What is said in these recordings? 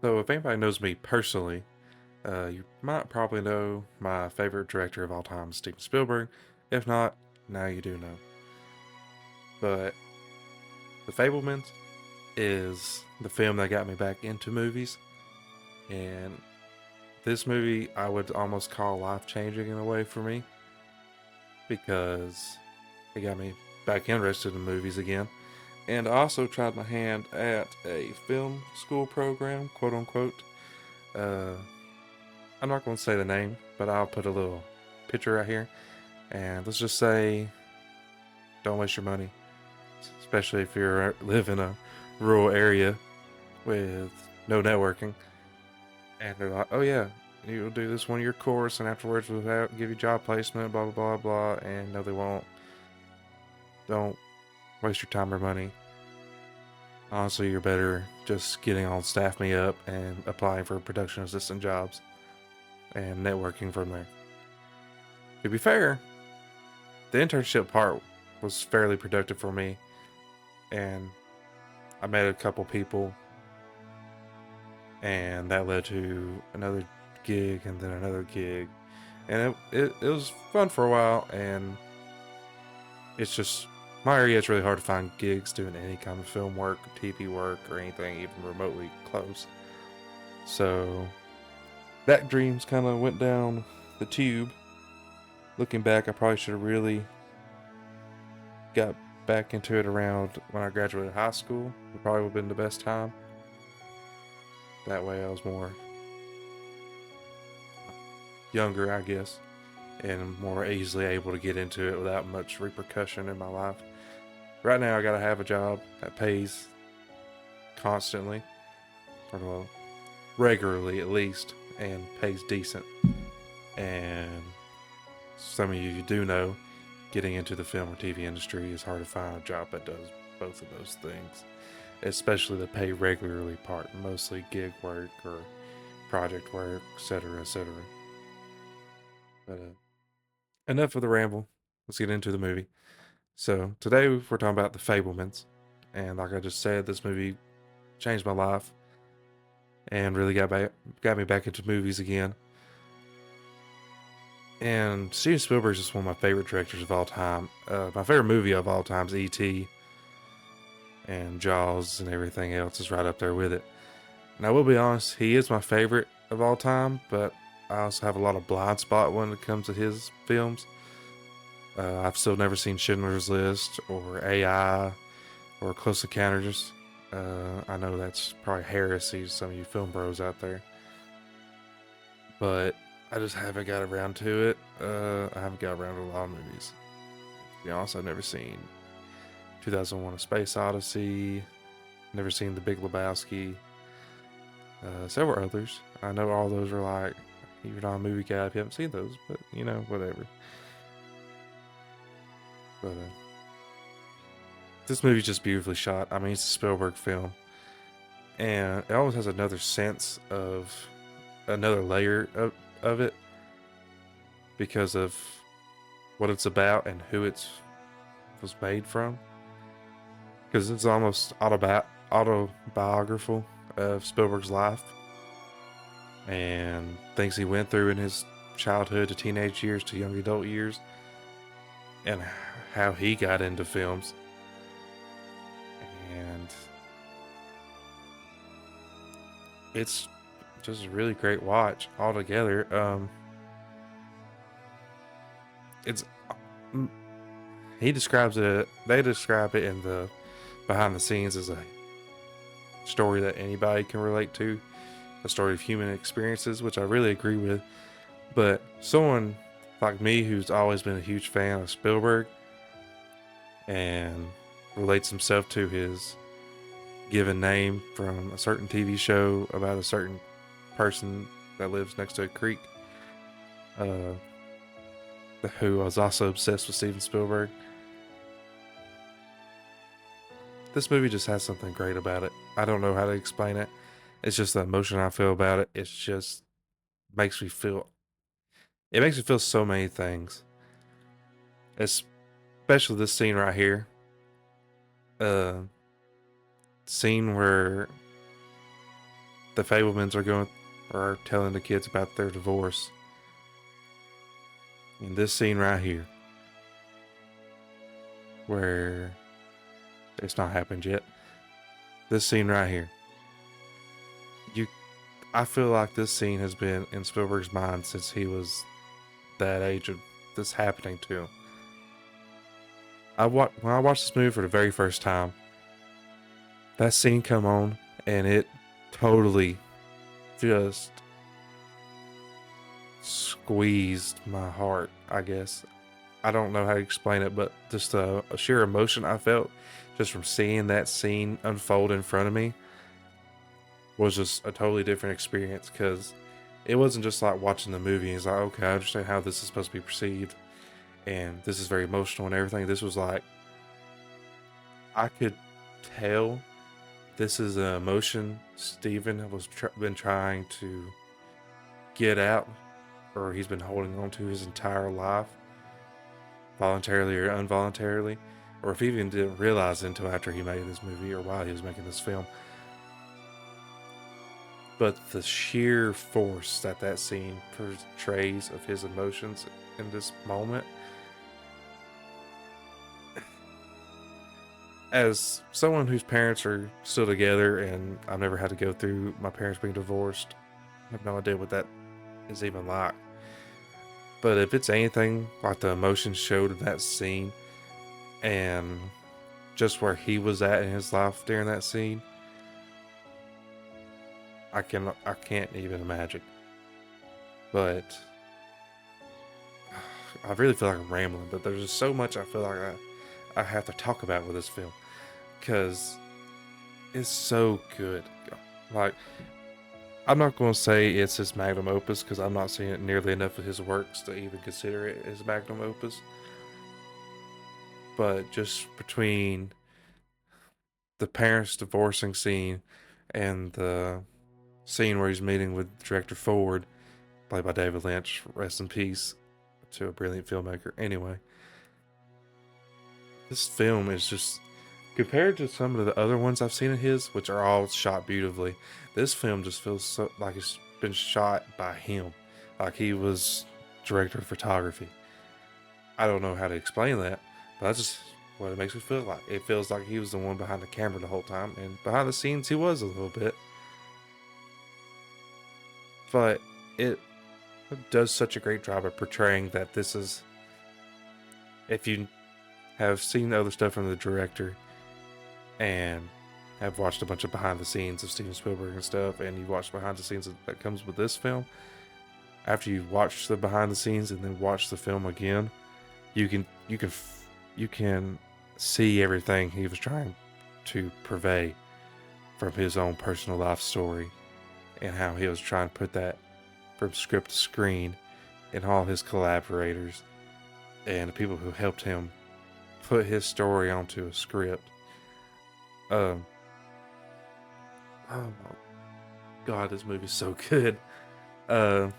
So, if anybody knows me personally, you might probably know my favorite director of all time, Steven Spielberg. If not, now you do know. But The Fabelmans is the film that got me back into movies, and this movie I would almost call life changing in a way for me because it got me back interested in movies again. And I also tried my hand at a film school program, quote unquote. Uh, I'm not going to say the name, but I'll put a little picture right here. And let's just say, don't waste your money, especially if you live in a rural area with no networking. And they're like, oh yeah, you'll do this 1 year course, and afterwards we'll give you job placement, blah blah blah blah. And no, they won't. Don't waste your time or money. Honestly, you're better just getting on Staff Me Up and applying for production assistant jobs and networking from there. To be fair, the internship part was fairly productive for me, and I met a couple people, and that led to another gig and then another gig, and it was fun for a while. And it's just my area, it's really hard to find gigs doing any kind of film work, TV work, or anything even remotely close. So that dreams kind of went down the tube. Looking back, I probably should have really got back into it around when I graduated high school. It probably would have been the best time. That way I was more younger, I guess, and more easily able to get into it without much repercussion in my life. Right now, I gotta have a job that pays constantly, or well, regularly at least, and pays decent. And some of you do know, getting into the film or TV industry is hard to find a job that does both of those things, especially the pay regularly part, mostly gig work or project work, etc., etc. But enough of the ramble. Let's get into the movie. So today we're talking about The Fablemans, and like I just said, this movie changed my life and really got me back into movies again. And Steven Spielberg is just one of my favorite directors of all time. My favorite movie of all time is E.T. and Jaws, and everything else is right up there with it. And I will be honest, he is my favorite of all time, but I also have a lot of blind spot when it comes to his films. I've still never seen Schindler's List or AI or Close Encounters. I know that's probably heresy to some of you film bros out there, but I just haven't got around to it. I haven't got around to a lot of movies. To be honest, I've never seen 2001: A Space Odyssey, never seen The Big Lebowski, several others. I know all those are like, you're not a movie guy if you haven't seen those, but you know, whatever. But this movie's just beautifully shot. I mean, it's a Spielberg film, and it always has another sense of another layer of it because of what it's about and who it was made from. Because it's almost autobiographical of Spielberg's life and things he went through in his childhood to teenage years to young adult years, and how he got into films. And it's just a really great watch altogether. It's he describes it. They describe it in the behind the scenes as a story that anybody can relate to, a story of human experiences, which I really agree with. But someone like me, who's always been a huge fan of Spielberg and relates himself to his given name from a certain TV show about a certain person that lives next to a creek, uh, who was also obsessed with Steven Spielberg. This movie just has something great about it. I don't know how to explain it. It's just the emotion I feel about it. It's just makes me feel. It makes me feel so many things. Especially this scene right here. Uh, scene where the Fabelmans are telling the kids about their divorce. In this scene right here, where it's not happened yet. This scene right here. You I feel like this scene has been in Spielberg's mind since he was that age of this happening to him. When I watched this movie for the very first time, that scene come on and it totally just squeezed my heart, I guess. I don't know how to explain it, but just a sheer emotion I felt just from seeing that scene unfold in front of me was just a totally different experience, because it wasn't just like watching the movie and it's like, okay, I understand how this is supposed to be perceived and this is very emotional and everything. This was like, I could tell this is an emotion Steven was been trying to get out, or he's been holding on to his entire life, voluntarily or involuntarily, or if he even didn't realize it until after he made this movie or while he was making this film. But the sheer force that scene portrays of his emotions in this moment, as someone whose parents are still together and I've never had to go through my parents being divorced, I have no idea what that is even like. But if it's anything like the emotion showed in that scene and just where he was at in his life during that scene, I can't even imagine. But I really feel like I'm rambling, but there's just so much I feel like I have to talk about with this film, because it's so good. Like, I'm not going to say it's his magnum opus, because I'm not seeing it nearly enough of his works to even consider it his magnum opus. But just between the parents divorcing scene and the scene where he's meeting with director Ford, played by David Lynch, rest in peace to a brilliant filmmaker. Anyway, this film is just, compared to some of the other ones I've seen of his, which are all shot beautifully, this film just feels so like it's been shot by him, like he was director of photography. I don't know how to explain that, but that's just what it makes me feel like. It feels like he was the one behind the camera the whole time, and behind the scenes he was a little bit. But it does such a great job of portraying that this is, if you have seen other stuff from the director and have watched a bunch of behind the scenes of Steven Spielberg and stuff, and you've watched behind the scenes that comes with this film, after you watch the behind the scenes and then watch the film again, you can see everything he was trying to purvey from his own personal life story, and how he was trying to put that from script to screen, and all his collaborators and the people who helped him put his story onto a script. Oh my god, this movie's so good. I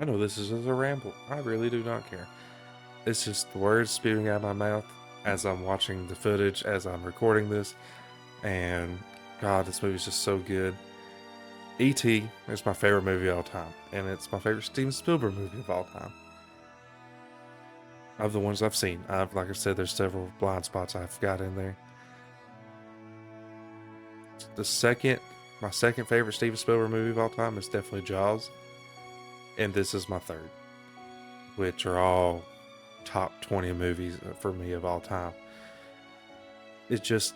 know this is a ramble. I really do not care. It's just the words spewing out of my mouth as I'm watching the footage, as I'm recording this, and god, this movie's just so good. E.T. is my favorite movie of all time, and it's my favorite Steven Spielberg movie of all time. Of the ones I've seen, like I said, there's several blind spots I've got in there. My second favorite Steven Spielberg movie of all time is definitely Jaws, and this is my third, which are all top 20 movies for me of all time. It's just,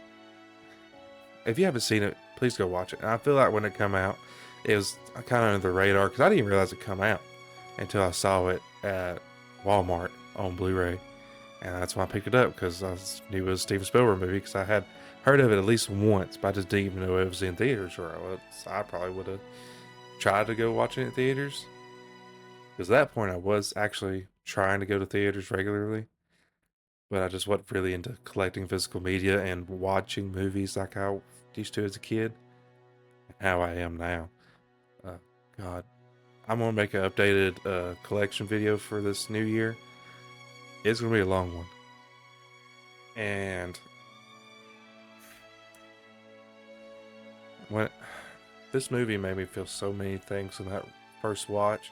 if you haven't seen it, please go watch it. And I feel like when it come out, it was kind of under the radar, because I didn't even realize it come out until I saw it at Walmart on Blu-ray, and that's why I picked it up, because I knew it was a Steven Spielberg movie, because I had heard of it at least once, but I just didn't even know it was in theaters. Or I probably would have tried to go watch it in theaters, because at that point I was actually trying to go to theaters regularly, but I just wasn't really into collecting physical media and watching movies like I used to as a kid, and how I am now. God, I'm gonna make an updated collection video for this new year. It's gonna be a long one, and when This movie made me feel so many things in that first watch,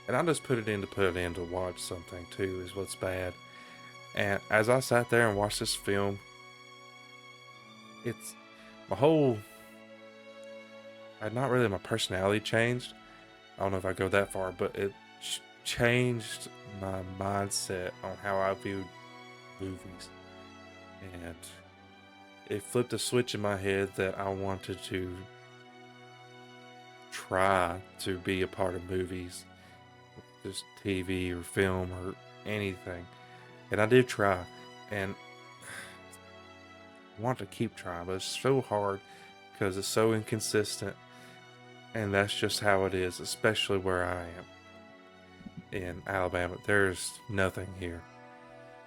and I just put it in to watch something too. Is what's bad. And as I sat there and watched this film, it's my whole, not really my personality changed. I don't know if I go that far, but it changed my mindset on how I viewed movies, and it flipped a switch in my head that I wanted to try to be a part of movies, just TV or film or anything. And I did try, and I want to keep trying, but it's so hard because it's so inconsistent, and that's just how it is, especially where I am in Alabama. There's nothing here.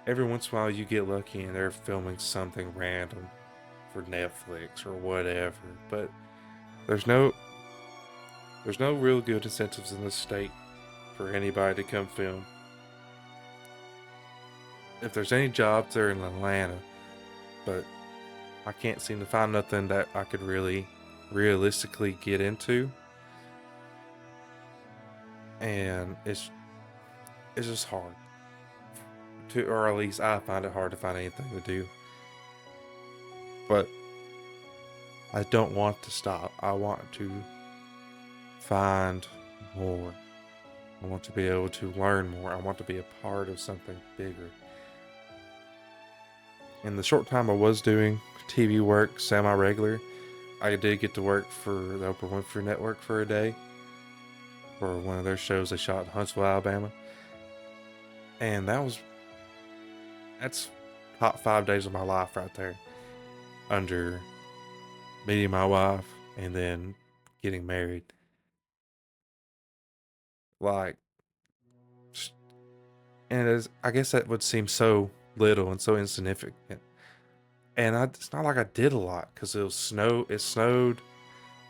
Every once in a while, you get lucky and they're filming something random for Netflix or whatever, but there's no real good incentives in this state for anybody to come film. If there's any jobs, they're in Atlanta, but I can't seem to find nothing that I could really realistically get into, and it's just hard to, or at least I find it hard to find anything to do. But I don't want to stop. I want to find more. I want to be able to learn more. I want to be a part of something bigger. In the short time I was doing TV work semi-regular, I did get to work for the Oprah Winfrey Network for a day for one of their shows they shot in Huntsville, Alabama. And that's top 5 days of my life right there. Under meeting my wife and then getting married. Like, and I guess that would seem so little and so insignificant. And it's not like I did a lot because it snowed,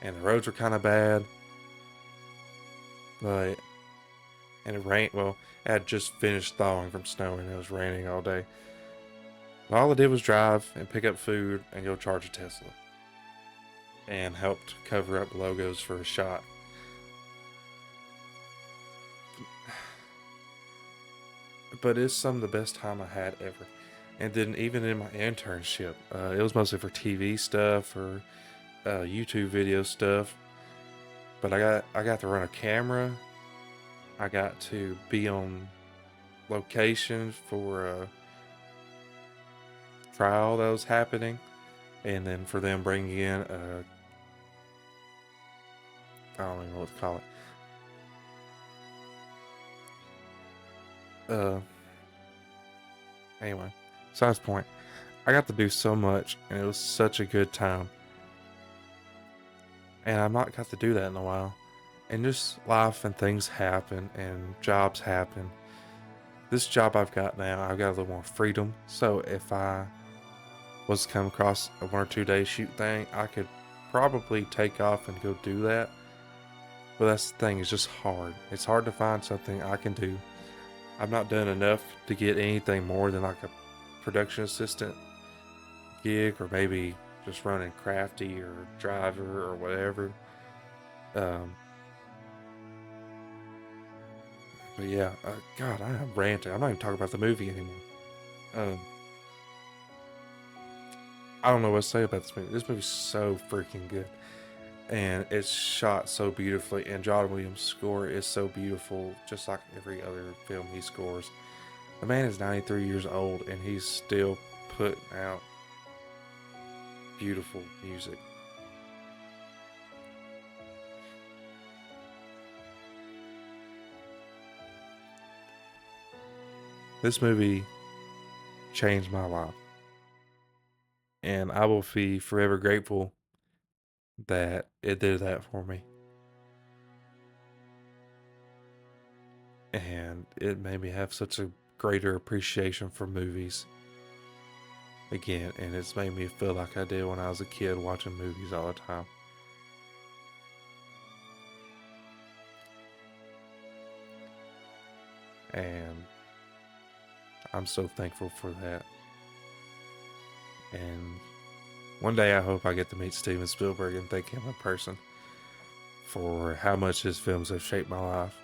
and the roads were kind of bad. But, and it rained, well, it had just finished thawing from snowing. It was raining all day. But all I did was drive and pick up food and go charge a Tesla. And helped cover up logos for a shot. But it's some of the best time I had ever. And then even in my internship, it was mostly for TV stuff or YouTube video stuff. But I got to run a camera. I got to be on location for a trial that was happening, and then for them bringing in I don't even know what to call it. Anyway, besides the point, I got to do so much, and it was such a good time. And I've not got to do that in a while. And just life and things happen, and jobs happen. This job I've got now, I've got a little more freedom. So if I was to come across a 1 or 2 day shoot thing, I could probably take off and go do that. But that's the thing, it's just hard. It's hard to find something I can do. I've not done enough to get anything more than like a production assistant gig, or maybe just running crafty or driver or whatever. Um, but yeah, God, I am ranting. I'm not even talking about the movie anymore. Um, I don't know what to say about this movie. This movie's so freaking good. And it's shot so beautifully, and John Williams' score is so beautiful, just like every other film he scores. The man is 93 years old, and he's still putting out beautiful music. This movie changed my life, and I will be forever grateful that it did that for me. And it made me have such a greater appreciation for movies again, and it's made me feel like I did when I was a kid watching movies all the time. And I'm so thankful for that. And one day I hope I get to meet Steven Spielberg and thank him in person. for how much his films have shaped my life.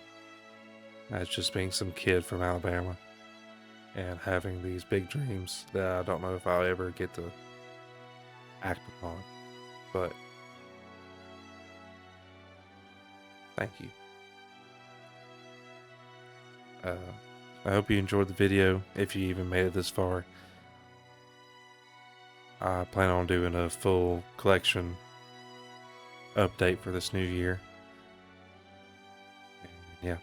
As just being some kid from Alabama and having these big dreams that I don't know if I'll ever get to act upon. But thank you. I hope you enjoyed the video, if you even made it this far. I plan on doing a full collection update for this new year. And yeah,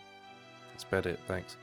that's about it. Thanks.